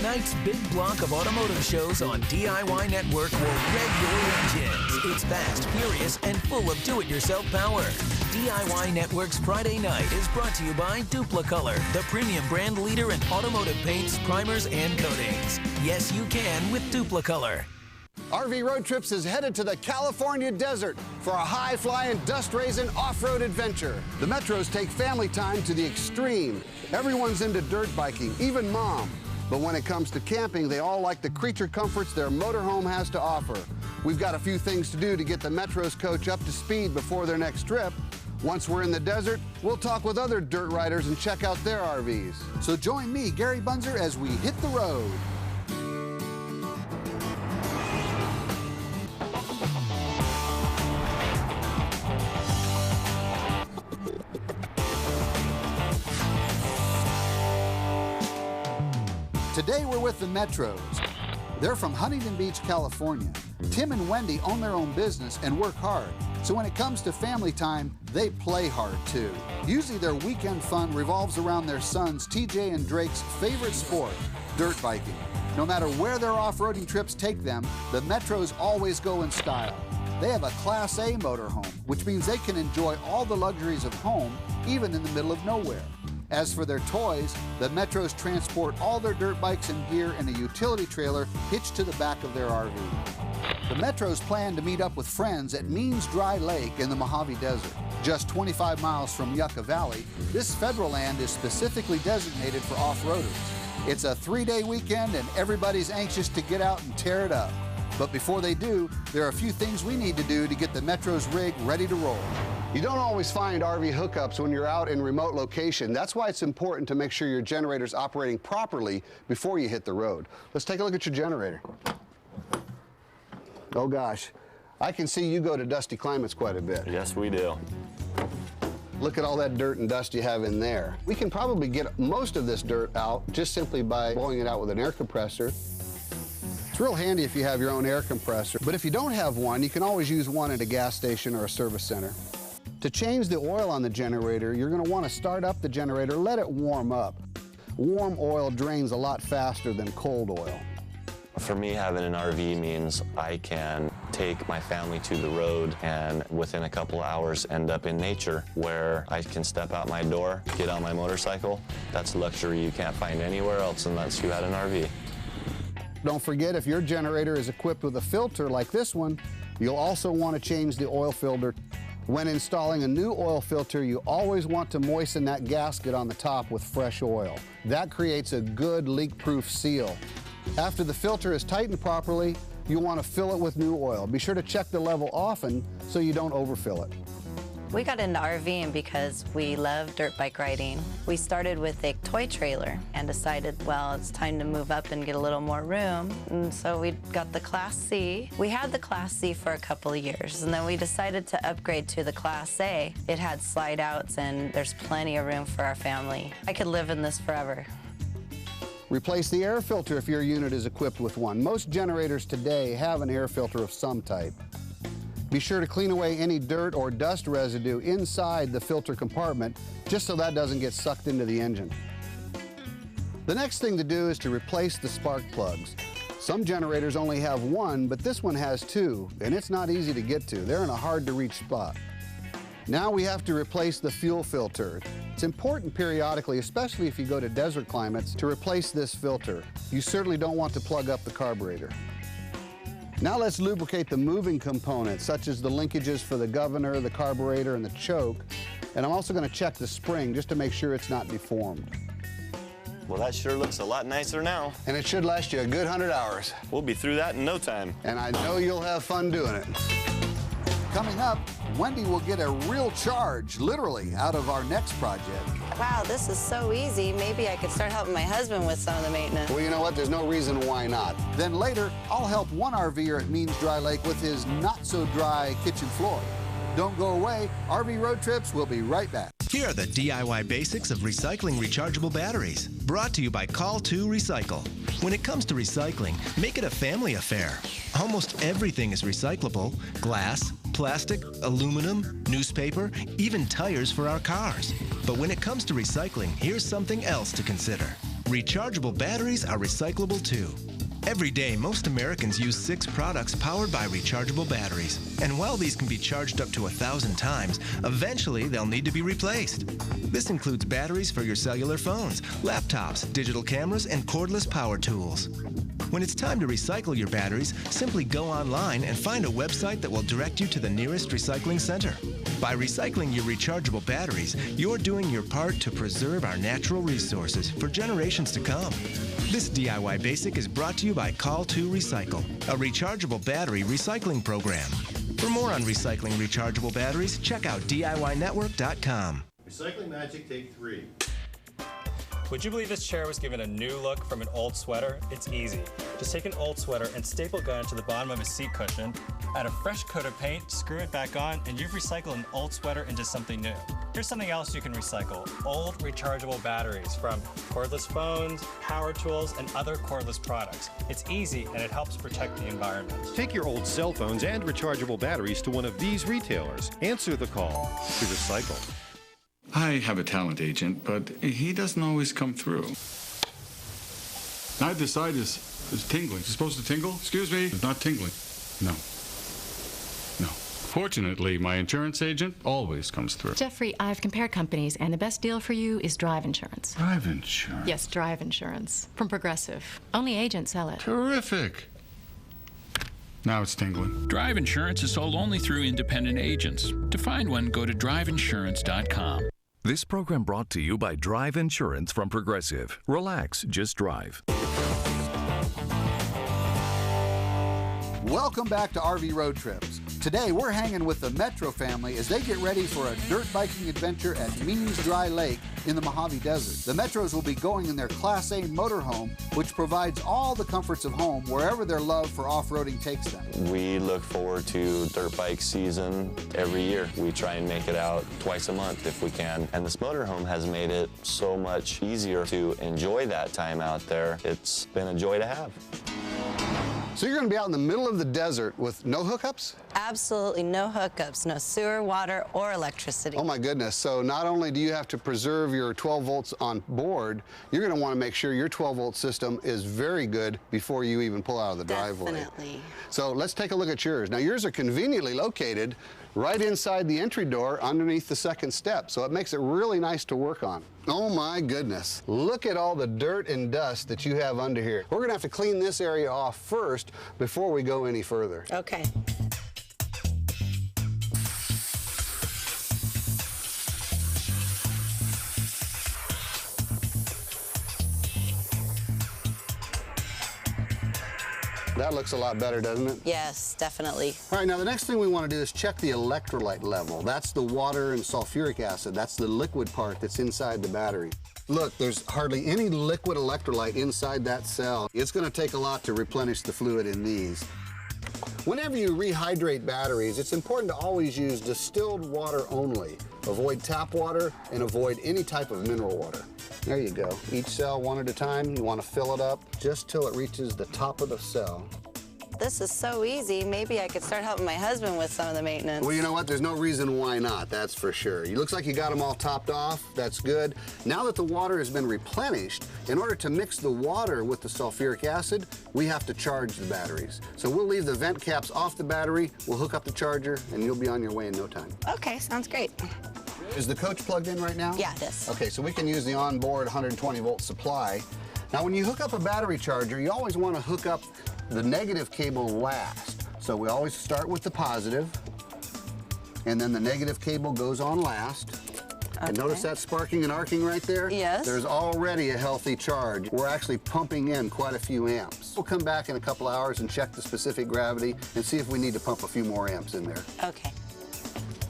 Tonight's big block of automotive shows on DIY Network will rev your engines. It's fast, furious, and full of do-it-yourself power. DIY Network's Friday night is brought to you by Duplicolor, the premium brand leader in automotive paints, primers, and coatings. Yes, you can with Duplicolor. RV Road Trips is headed to the California desert for a high-flying, dust-raising off-road adventure. The Metros take family time to the extreme. Everyone's into dirt biking, even Mom. But when it comes to camping, they all like the creature comforts their motorhome has to offer. We've got a few things to do to get the Metros coach up to speed before their next trip. Once we're in the desert, we'll talk with other dirt riders and check out their RVs. So join me, Gary Bunzer, as we hit the road. Today we're with the Metros. They're from Huntington Beach, California. Tim and Wendy own their own business and work hard. So when it comes to family time, they play hard too. Usually their weekend fun revolves around their sons TJ and Drake's favorite sport, dirt biking. No matter where their off-roading trips take them, the Metros always go in style. They have a Class A motorhome, which means they can enjoy all the luxuries of home, even in the middle of nowhere. As for their toys, the Metros transport all their dirt bikes and gear in a utility trailer hitched to the back of their RV. The Metros plan to meet up with friends at Means Dry Lake in the Mojave Desert. Just 25 miles from Yucca Valley, this federal land is specifically designated for off-roaders. It's a 3-day weekend and everybody's anxious to get out and tear it up. But before they do, there are a few things we need to do to get the Metros rig ready to roll. You don't always find RV hookups when you're out in remote location. That's why it's important to make sure your generator's operating properly before you hit the road. Let's take a look at your generator. Oh gosh, I can see you go to dusty climates quite a bit. Yes, we do. Look at all that dirt and dust you have in there. We can probably get most of this dirt out just simply by blowing it out with an air compressor. It's real handy if you have your own air compressor, but if you don't have one, you can always use one at a gas station or a service center. To change the oil on the generator, you're going to want to start up the generator, let it warm up. Warm oil drains a lot faster than cold oil. For me, having an RV means I can take my family to the road and within a couple hours end up in nature where I can step out my door, get on my motorcycle. That's a luxury you can't find anywhere else unless you had an RV. Don't forget, if your generator is equipped with a filter like this one, you'll also want to change the oil filter. When installing a new oil filter, you always want to moisten that gasket on the top with fresh oil. That creates a good leak-proof seal. After the filter is tightened properly, you'll want to fill it with new oil. Be sure to check the level often so you don't overfill it. We got into RVing because we love dirt bike riding. We started with a toy trailer and decided, well, it's time to move up and get a little more room. And so we got the Class C. We had the Class C for a couple of years, and then we decided to upgrade to the Class A. It had slide outs, and there's plenty of room for our family. I could live in this forever. Replace the air filter if your unit is equipped with one. Most generators today have an air filter of some type. Be sure to clean away any dirt or dust residue inside the filter compartment, just so that doesn't get sucked into the engine. The next thing to do is to replace the spark plugs. Some generators only have one, but this one has two, and it's not easy to get to. They're in a hard-to-reach spot. Now we have to replace the fuel filter. It's important periodically, especially if you go to desert climates, to replace this filter. You certainly don't want to plug up the carburetor. Now let's lubricate the moving components, such as the linkages for the governor, the carburetor, and the choke. And I'm also going to check the spring just to make sure it's not deformed. Well, that sure looks a lot nicer now. And it should last you a good 100 hours. We'll be through that in no time. And I know you'll have fun doing it. Coming up, Wendy will get a real charge, literally, out of our next project. Wow, this is so easy. Maybe I could start helping my husband with some of the maintenance. Well, you know what? There's no reason why not. Then later, I'll help one RVer at Means Dry Lake with his not-so-dry kitchen floor. Don't go away. RV Road Trips will be right back. Here are the DIY basics of recycling rechargeable batteries. Brought to you by Call2 Recycle. When it comes to recycling, make it a family affair. Almost everything is recyclable: glass, plastic, aluminum, newspaper, even tires for our cars. But when it comes to recycling, here's something else to consider. rechargeable batteries are recyclable too. Every day, most Americans use 6 products powered by rechargeable batteries. And while these can be charged up to 1,000 times, eventually they'll need to be replaced. This includes batteries for your cellular phones, laptops, digital cameras, and cordless power tools. When it's time to recycle your batteries, simply go online and find a website that will direct you to the nearest recycling center. By recycling your rechargeable batteries, you're doing your part to preserve our natural resources for generations to come. This DIY Basic is brought to you by Call2 Recycle, a rechargeable battery recycling program. For more on recycling rechargeable batteries, check out DIYnetwork.com. Recycling Magic Take 3. Would you believe this chair was given a new look from an old sweater? It's easy. Just take an old sweater and staple gun to the bottom of a seat cushion, add a fresh coat of paint, screw it back on, and you've recycled an old sweater into something new. Here's something else you can recycle: old rechargeable batteries from cordless phones, power tools, and other cordless products. It's easy and it helps protect the environment. Take your old cell phones and rechargeable batteries to one of these retailers. Answer the call to recycle. I have a talent agent, but he doesn't always come through. Either side is tingling. It's supposed to tingle? Excuse me? It's not tingling. No. Fortunately, my insurance agent always comes through. Jeffrey, I've compared companies, and the best deal for you is Drive Insurance. Drive insurance? Yes, Drive Insurance. From Progressive. Only agents sell it. Terrific. Now it's tingling. Drive Insurance is sold only through independent agents. To find one, go to driveinsurance.com. This program brought to you by Drive Insurance from Progressive. Relax, just drive. Welcome back to RV Road Trips. Today we're hanging with the Metro family as they get ready for a dirt biking adventure at Means Dry Lake in the Mojave Desert. The Metros will be going in their Class A motorhome, which provides all the comforts of home wherever their love for off-roading takes them. We look forward to dirt bike season every year. We try and make it out twice a month if we can. And this motorhome has made it so much easier to enjoy that time out there. It's been a joy to have. So you're going to be out in the middle of the desert with no hookups? Absolutely no hookups, no sewer, water, or electricity. Oh my goodness. So not only do you have to preserve your 12 volts on board, you're going to want to make sure your 12 volt system is very good before you even pull out of the driveway. Definitely. So let's take a look at yours. Now yours are conveniently located right inside the entry door underneath the second step, so it makes it really nice to work on. Oh my goodness. Look at all the dirt and dust that you have under here. We're going to have to clean this area off first before we go any further. Okay. That looks a lot better, doesn't it? Yes, definitely. All right, now the next thing we want to do is check the electrolyte level. That's the water and sulfuric acid. That's the liquid part that's inside the battery. Look, there's hardly any liquid electrolyte inside that cell. It's going to take a lot to replenish the fluid in these. Whenever you rehydrate batteries, it's important to always use distilled water only. Avoid tap water and avoid any type of mineral water. There you go. Each cell one at a time. You want to fill it up just till it reaches the top of the cell. This is so easy. Maybe I could start helping my husband with some of the maintenance. Well, you know what? There's no reason why not, that's for sure. It looks like you got them all topped off. That's good. Now that the water has been replenished, in order to mix the water with the sulfuric acid, we have to charge the batteries. So we'll leave the vent caps off the battery, we'll hook up the charger, and you'll be on your way in no time. Okay, sounds great. Is the coach plugged in right now? Yeah, it is. Okay, so we can use the onboard 120 volt supply. Now when you hook up a battery charger, you always want to hook up the negative cable last. So we always start with the positive, and then the negative cable goes on last. Okay. And notice that sparking and arcing right there? Yes. There's already a healthy charge. We're actually pumping in quite a few amps. We'll come back in a couple hours and check the specific gravity and see if we need to pump a few more amps in there. Okay.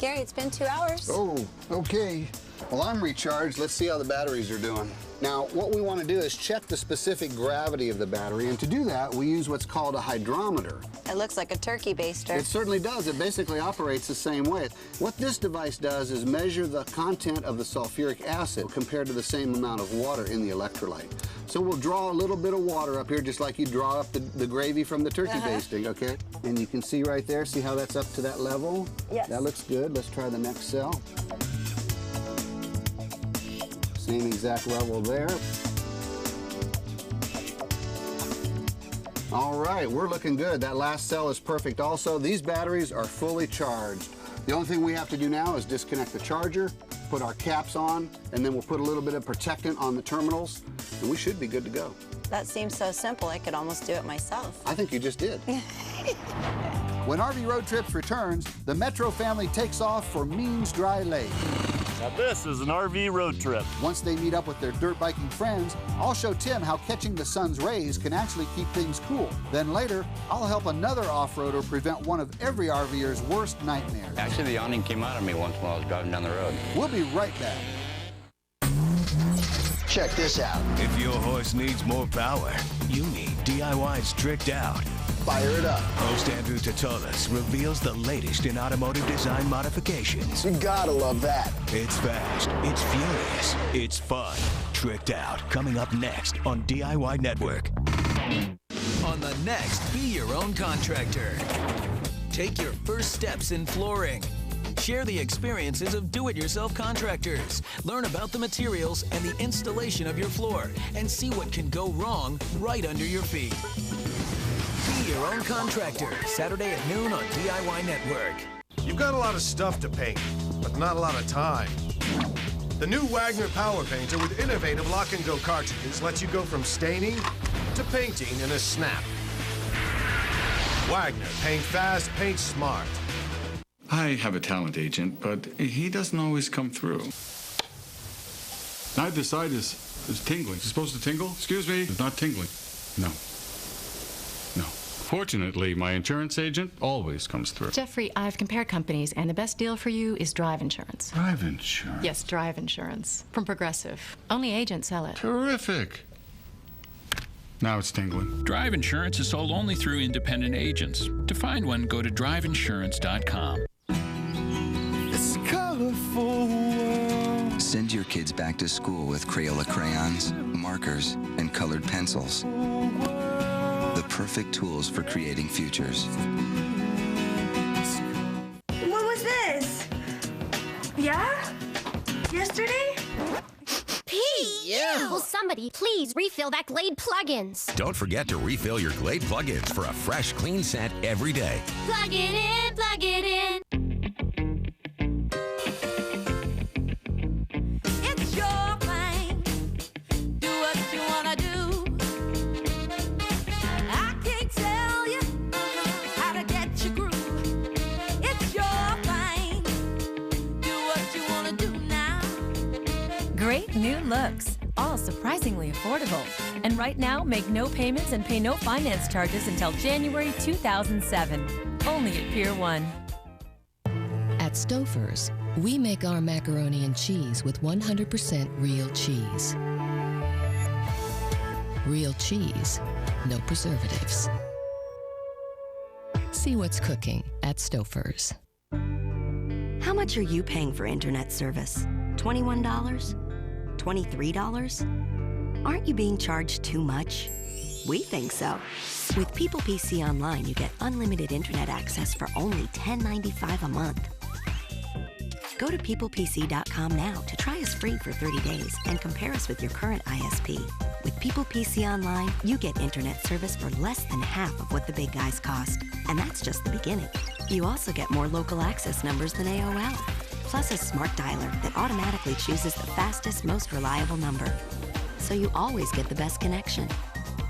Gary, it's been 2 hours. Oh, okay. Well, I'm recharged. Let's see how the batteries are doing. Now, what we want to do is check the specific gravity of the battery, and to do that, we use what's called a hydrometer. It looks like a turkey baster. It certainly does. It basically operates the same way. What this device does is measure the content of the sulfuric acid compared to the same amount of water in the electrolyte. So we'll draw a little bit of water up here, just like you draw up the gravy from the turkey basting, okay? And you can see right there, see how that's up to that level? Yes. That looks good. Let's try the next cell. Same exact level there. All right, we're looking good. That last cell is perfect also. These batteries are fully charged. The only thing we have to do now is disconnect the charger, put our caps on, and then we'll put a little bit of protectant on the terminals, and we should be good to go. That seems so simple, I could almost do it myself. I think you just did. When RV Road Trips returns, the Metro family takes off for Means Dry Lake. Now this is an RV road trip. Once they meet up with their dirt biking friends, I'll show Tim how catching the sun's rays can actually keep things cool. Then later, I'll help another off-roader prevent one of every RVer's worst nightmares. Actually, the awning came out of me once while I was driving down the road. We'll be right back. Check this out. If your horse needs more power, you need DIY's Tricked Out. Fire it up. Host Andrew Tatolas reveals the latest in automotive design modifications. You gotta love that. It's fast, it's furious, it's fun. Tricked Out, coming up next on DIY Network. On the next Be Your Own Contractor. Take your first steps in flooring. Share the experiences of do-it-yourself contractors. Learn about the materials and the installation of your floor and see what can go wrong right under your feet. Be Your Own Contractor, Saturday at noon on DIY Network. You've got a lot of stuff to paint, but not a lot of time. The new Wagner Power Painter with innovative lock-and-go cartridges lets you go from staining to painting in a snap. Wagner, paint fast, paint smart. I have a talent agent, but he doesn't always come through. Neither side is tingling. It's supposed to tingle? Excuse me? It's not tingling. No. Fortunately, my insurance agent always comes through. Jeffrey, I've compared companies, and the best deal for you is Drive Insurance. Drive insurance? Yes, Drive Insurance. From Progressive. Only agents sell it. Terrific. Now it's tingling. Drive Insurance is sold only through independent agents. To find one, go to driveinsurance.com. It's a colorful world. Send your kids back to school with Crayola crayons, markers, and colored pencils. The perfect tools for creating futures. When was this? Yeah? Yesterday? Pete! Yeah. Will somebody please refill that Glade plugins? Don't forget to refill your Glade plugins for a fresh, clean scent every day. Plug it in, plug it in. It's your thing. Do what you wanna do. I can't tell you how to get your groove. It's your thing. Do what you wanna do now. Great new looks, all surprisingly affordable. And right now, make no payments and pay no finance charges until January 2007. Only at Pier 1. At Stouffer's, we make our macaroni and cheese with 100% real cheese. Real cheese, no preservatives. See what's cooking at Stouffer's. How much are you paying for internet service? $21? $23? Aren't you being charged too much? We think so. With People PC Online, you get unlimited internet access for only $10.95 a month. Go to peoplepc.com now to try us free for 30 days and compare us with your current ISP. With People PC Online, you get internet service for less than half of what the big guys cost. And that's just the beginning. You also get more local access numbers than AOL, plus a smart dialer that automatically chooses the fastest, most reliable number. So you always get the best connection.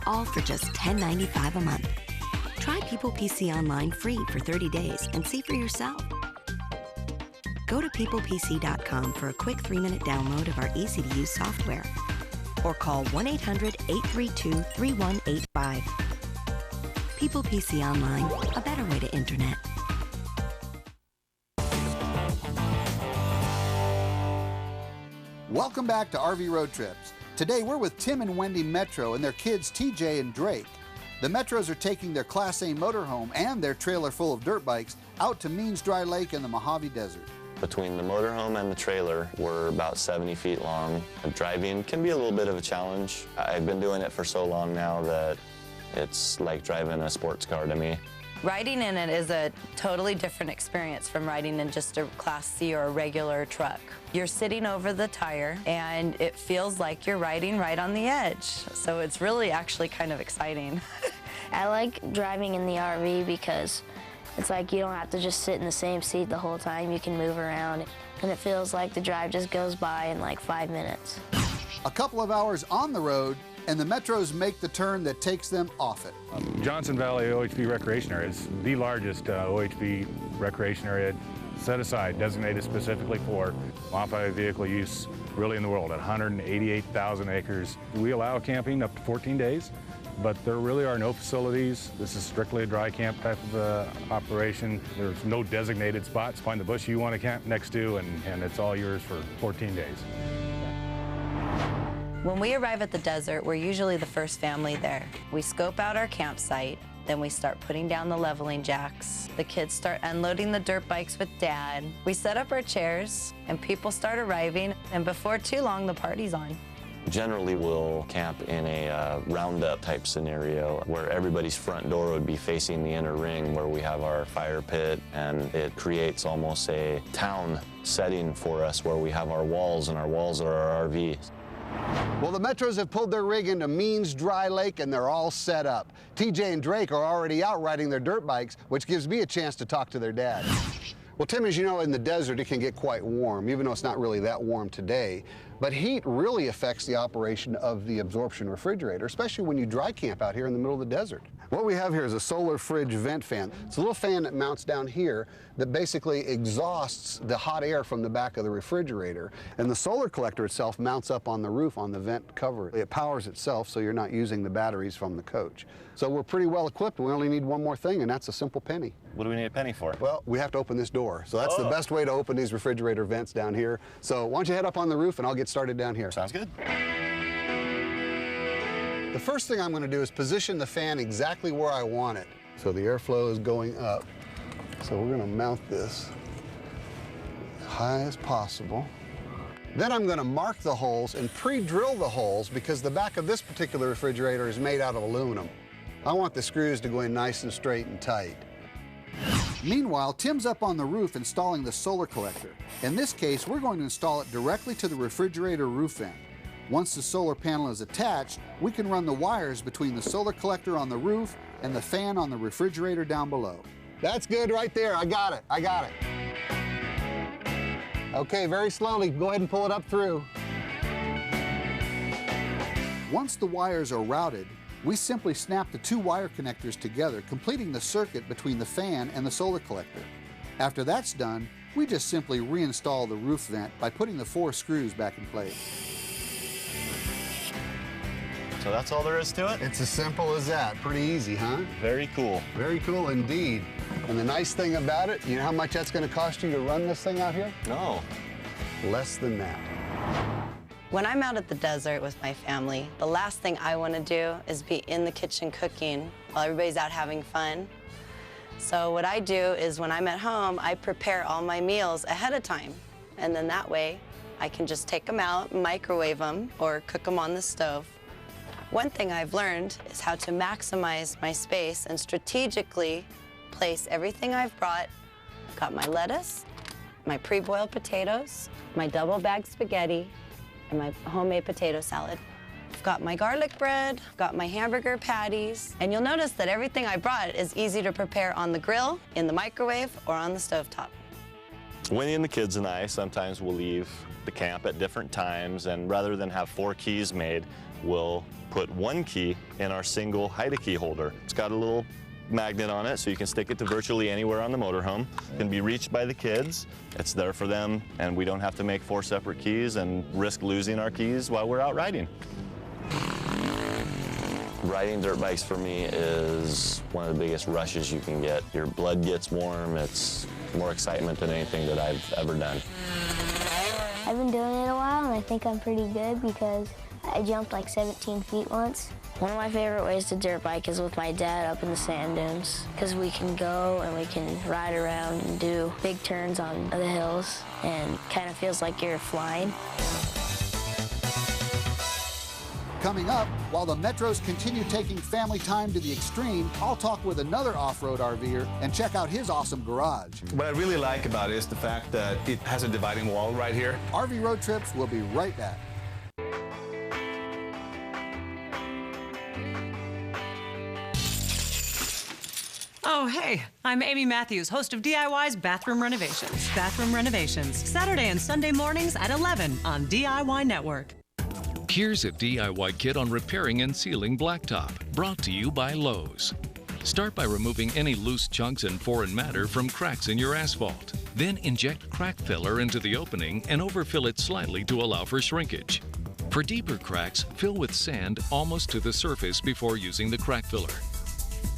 All for just $10.95 a month. Try People PC Online free for 30 days and see for yourself. Go to peoplepc.com for a quick 3-minute download of our easy-to-use software. Or call 1-800-832-3185. People PC Online, a better way to internet. Welcome back to RV Road Trips. Today we're with Tim and Wendy Metro and their kids TJ and Drake. The Metros are taking their Class A motorhome and their trailer full of dirt bikes out to Means Dry Lake in the Mojave Desert. Between the motorhome and the trailer, we're about 70 feet long. Driving can be a little bit of a challenge. I've been doing it for so long now that it's like driving a sports car to me. Riding in it is a totally different experience from riding in just a Class C or a regular truck. You're sitting over the tire, and it feels like you're riding right on the edge. So it's really actually kind of exciting. I like driving in the RV because it's like you don't have to just sit in the same seat the whole time. You can move around, and it feels like the drive just goes by in like 5 minutes. A couple of hours on the road, and the Metros make the turn that takes them off it. Johnson Valley OHV Recreation Area is the largest OHV recreation area set aside, designated specifically for modified vehicle use really in the world at 188,000 acres. We allow camping up to 14 days, but there really are no facilities. This is strictly a dry camp type of operation. There's no designated spots. Find the bush you want to camp next to, and it's all yours for 14 days. When we arrive at the desert, we're usually the first family there. We scope out our campsite, then we start putting down the leveling jacks. The kids start unloading the dirt bikes with Dad. We set up our chairs, and people start arriving, and before too long, the party's on. Generally, we'll camp in a roundup type scenario where everybody's front door would be facing the inner ring where we have our fire pit, and it creates almost a town setting for us where we have our walls, and our walls are our RVs. Well, the Metros have pulled their rig into Means Dry Lake, and they're all set up. TJ and Drake are already out riding their dirt bikes, which gives me a chance to talk to their dad. Well, Tim, as you know, in the desert, it can get quite warm, even though it's not really that warm today. But heat really affects the operation of the absorption refrigerator, especially when you dry camp out here in the middle of the desert. What we have here is a solar fridge vent fan. It's a little fan that mounts down here that basically exhausts the hot air from the back of the refrigerator. And the solar collector itself mounts up on the roof on the vent cover. It powers itself, so you're not using the batteries from the coach. So we're pretty well equipped. We only need one more thing, and that's a simple penny. What do we need a penny for? Well, we have to open this door. So that's the best way to open these refrigerator vents down here. So why don't you head up on the roof and I'll get started down here. Sounds good. The first thing I'm going to do is position the fan exactly where I want it. So the airflow is going up. So we're going to mount this as high as possible. Then I'm going to mark the holes and pre-drill the holes because the back of this particular refrigerator is made out of aluminum. I want the screws to go in nice and straight and tight. Meanwhile, Tim's up on the roof installing the solar collector. In this case, we're going to install it directly to the refrigerator roof vent. Once the solar panel is attached, we can run the wires between the solar collector on the roof and the fan on the refrigerator down below. That's good right there. I got it. I got it. Okay, very slowly. Go ahead and pull it up through. Once the wires are routed, we simply snap the two wire connectors together, completing the circuit between the fan and the solar collector. After that's done, we just simply reinstall the roof vent by putting the 4 screws back in place. So that's all there is to it? It's as simple as that. Pretty easy, huh? Very cool. Very cool indeed. And the nice thing about it, you know how much that's going to cost you to run this thing out here? No. Less than that. When I'm out at the desert with my family, the last thing I want to do is be in the kitchen cooking while everybody's out having fun. So what I do is when I'm at home, I prepare all my meals ahead of time. And then that way, I can just take them out, microwave them, or cook them on the stove. One thing I've learned is how to maximize my space and strategically place everything I've brought. Got my lettuce, my pre-boiled potatoes, my double-bagged spaghetti, and my homemade potato salad. I've got my garlic bread, got my hamburger patties, and you'll notice that everything I brought is easy to prepare on the grill, in the microwave, or on the stovetop. Winnie and the kids and I sometimes will leave the camp at different times, and rather than have 4 keys made, we'll put 1 key in our single hide-a-key holder. It's got a little magnet on it, so you can stick it to virtually anywhere on the motorhome. It can be reached by the kids. It's there for them, and we don't have to make 4 separate keys and risk losing our keys while we're out riding. Riding dirt bikes for me is one of the biggest rushes you can get. Your blood gets warm. It's more excitement than anything that I've ever done. I've been doing it a while, and I think I'm pretty good because I jumped like 17 feet once. One of my favorite ways to dirt bike is with my dad up in the sand dunes because we can go and we can ride around and do big turns on the hills and kind of feels like you're flying. Coming up, while the Metros continue taking family time to the extreme, I'll talk with another off-road RVer and check out his awesome garage. What I really like about it is the fact that it has a dividing wall right here. RV Road Trips will be right back. Oh, hey, I'm Amy Matthews, host of DIY's Bathroom Renovations. Bathroom Renovations, Saturday and Sunday mornings at 11 on DIY Network. Here's a DIY kit on repairing and sealing blacktop, brought to you by Lowe's. Start by removing any loose chunks and foreign matter from cracks in your asphalt. Then inject crack filler into the opening and overfill it slightly to allow for shrinkage. For deeper cracks, fill with sand almost to the surface before using the crack filler.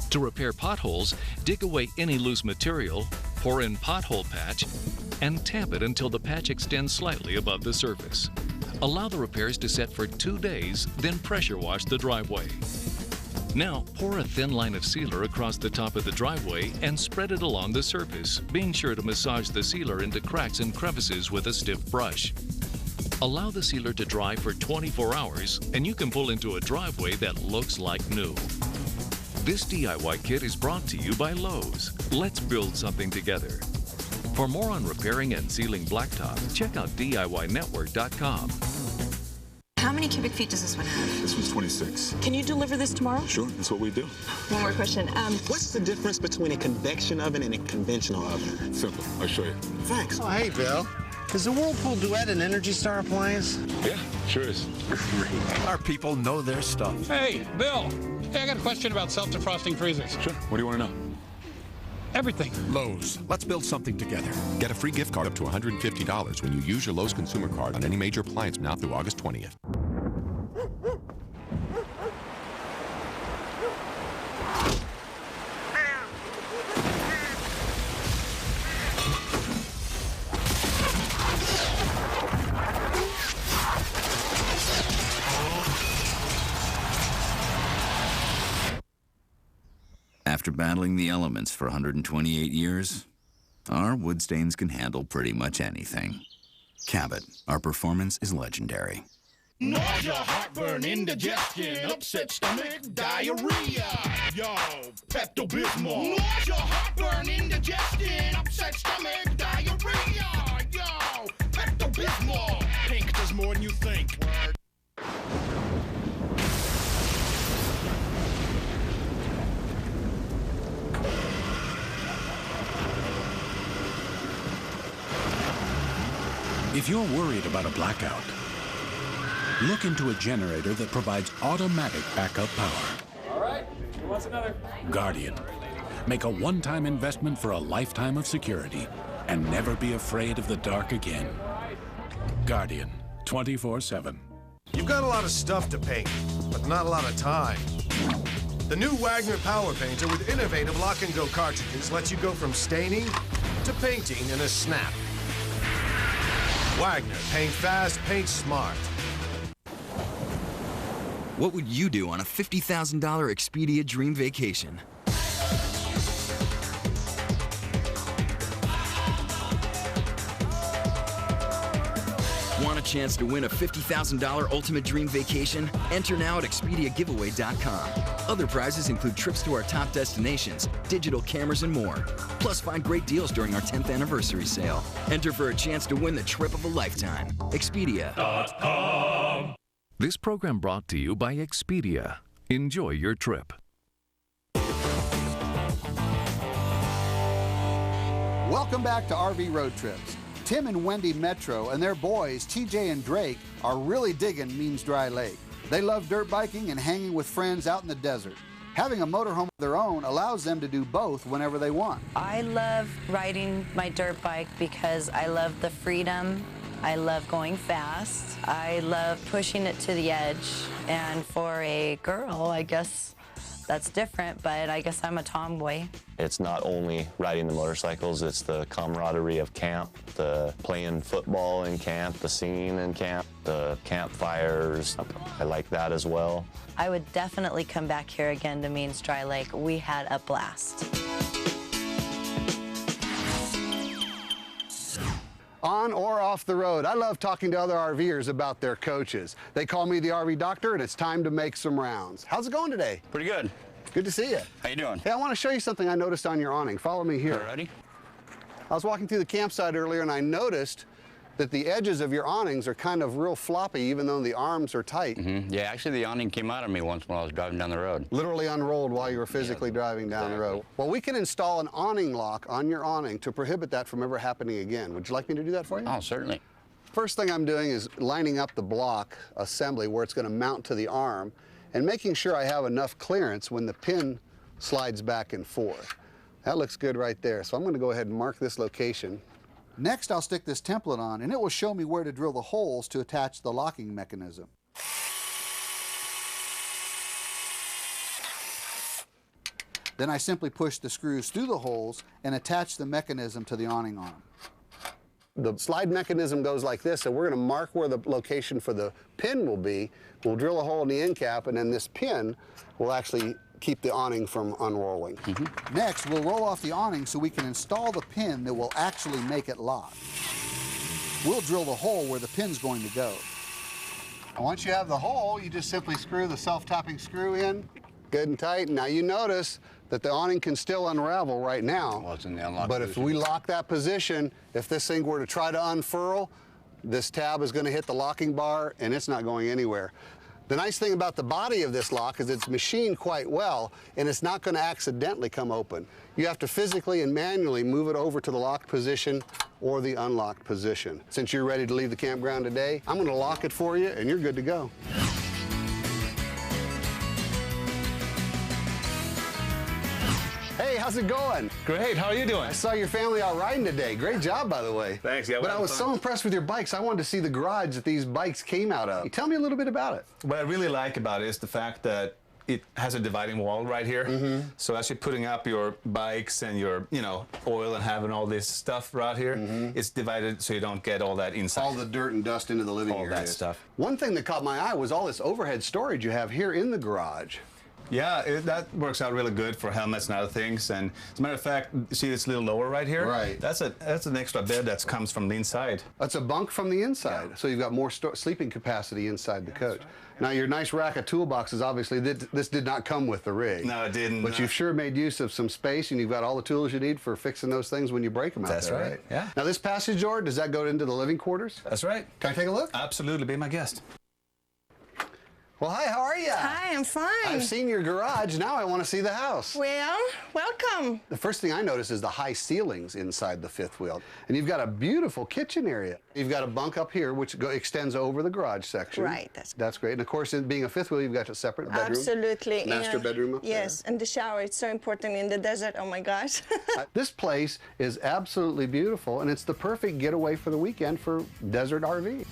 To repair potholes, dig away any loose material, pour in pothole patch, and tamp it until the patch extends slightly above the surface. Allow the repairs to set for 2 days, then pressure wash the driveway. Now, pour a thin line of sealer across the top of the driveway and spread it along the surface, being sure to massage the sealer into cracks and crevices with a stiff brush. Allow the sealer to dry for 24 hours, and you can pull into a driveway that looks like new. This DIY kit is brought to you by Lowe's. Let's build something together. For more on repairing and sealing blacktop, check out DIYnetwork.com. How many cubic feet does this one have? This one's 26. Can you deliver this tomorrow? Sure, that's what we do. One more question. What's the difference between a convection oven and a conventional oven? Simple. I'll show you. Thanks. Oh, hey, Bill. Is the Whirlpool Duet an Energy Star appliance? Yeah, sure is. Our people know their stuff. Hey, Bill. Hey, I got a question about self-defrosting freezers. Sure. What do you want to know? Everything. Lowe's. Let's build something together. Get a free gift card up to $150 when you use your Lowe's consumer card on any major appliance now through August 20th. After battling the elements for 128 years, our wood stains can handle pretty much anything. Cabot, our performance is legendary. Nausea, heartburn, indigestion, upset stomach, diarrhea. Yo, Pepto-Bismol. Nausea, heartburn, indigestion, upset stomach, diarrhea. Yo, Pepto-Bismol. Pink does more than you think. If you're worried about a blackout, look into a generator that provides automatic backup power. All right, who wants another? Guardian. Make a one-time investment for a lifetime of security and never be afraid of the dark again. Guardian, 24/7. You've got a lot of stuff to paint, but not a lot of time. The new Wagner Power Painter with innovative lock-and-go cartridges lets you go from staining to painting in a snap. Wagner, paint fast, paint smart. What would you do on a $50,000 Expedia dream vacation? Want a chance to win a $50,000 ultimate dream vacation? Enter now at ExpediaGiveaway.com. Other prizes include trips to our top destinations, digital cameras, and more. Plus, find great deals during our 10th anniversary sale. Enter for a chance to win the trip of a lifetime. Expedia.com. This program brought to you by Expedia. Enjoy your trip. Welcome back to RV Road Trips. Tim and Wendy Metro and their boys, TJ and Drake, are really digging Means Dry Lake. They love dirt biking and hanging with friends out in the desert. Having a motorhome of their own allows them to do both whenever they want. I love riding my dirt bike because I love the freedom. I love going fast. I love pushing it to the edge. And for a girl, I guess that's different, but I guess I'm a tomboy. It's not only riding the motorcycles, it's the camaraderie of camp, the playing football in camp, the singing in camp, the campfires. I like that as well. I would definitely come back here again to Means Dry Lake. We had a blast. On or off the road, I love talking to other RVers about their coaches. They call me the RV doctor, and it's time to make some rounds. How's it going today? Pretty good. Good to see you. How you doing? Hey, I want to show you something I noticed on your awning. Follow me here. Alrighty. I was walking through the campsite earlier, and I noticed that the edges of your awnings are kind of real floppy, even though the arms are tight. Yeah, actually the awning came out of me once when I was driving down the road. Literally unrolled while you were physically driving down the road. Well, we can install an awning lock on your awning to prohibit that from ever happening again. Would you like me to do that for you? Oh, certainly. First thing I'm doing is lining up the block assembly where it's going to mount to the arm and making sure I have enough clearance when the pin slides back and forth. That looks good right there. So I'm going to go ahead and mark this location. Next, I'll stick this template on, and it will show me where to drill the holes to attach the locking mechanism. Then I simply push the screws through the holes and attach the mechanism to the awning arm. The slide mechanism goes like this, and we're going to mark where the location for the pin will be. We'll drill a hole in the end cap, and then this pin will actually keep the awning from unrolling. Next, we'll roll off the awning so we can install the pin that will actually make it lock. We'll drill the hole where the pin's going to go. And once you have the hole, you just simply screw the self-tapping screw in, good and tight. Now you notice that the awning can still unravel right now. Well, it's in the unlock but position. if we lock that position, if this thing were to try to unfurl, this tab is going to hit the locking bar and it's not going anywhere. The nice thing about the body of this lock is it's machined quite well, and it's not going to accidentally come open. You have to physically and manually move it over to the locked position or the unlocked position. Since you're ready to leave the campground today, I'm going to lock it for you, and you're good to go. Hey, how's it going? Great, how are you doing? I saw your family out riding today. Great job, by the way. Thanks, yeah. But I was so impressed with your bikes, I wanted to see the garage that these bikes came out of. Tell me a little bit about it. What I really like about it is the fact that it has a dividing wall right here. So as you're putting up your bikes and your, oil and having all this stuff right here, it's divided so you don't get all that inside. All the dirt and dust into the living area. All that stuff. One thing that caught my eye was all this overhead storage you have here in the garage. Yeah, that works out really good for helmets and other things. And as a matter of fact, see this little lower right here? Right. That's an extra bed that comes from the inside. That's a bunk from the inside. Yeah. So you've got more sleeping capacity inside the coach. Right. Now your nice rack of toolboxes, obviously this did not come with the rig. No, it didn't. But you've sure made use of some space, and you've got all the tools you need for fixing those things when you break them out That's there, right. Yeah. Now this passage door, does that go into the living quarters? That's right. Can I take a look? Absolutely, be my guest. Well, hi, how are you? Hi, I'm fine. I've seen your garage. Now I want to see the house. Well, welcome. The first thing I notice is the high ceilings inside the fifth wheel. And you've got a beautiful kitchen area. You've got a bunk up here, which extends over the garage section. Right. That's great. And of course, being a fifth wheel, you've got a separate bedroom. Absolutely. Master bedroom up Yes, there. and the shower. It's so important in the desert. Oh, my gosh. This place is absolutely beautiful, and it's the perfect getaway for the weekend for desert RV.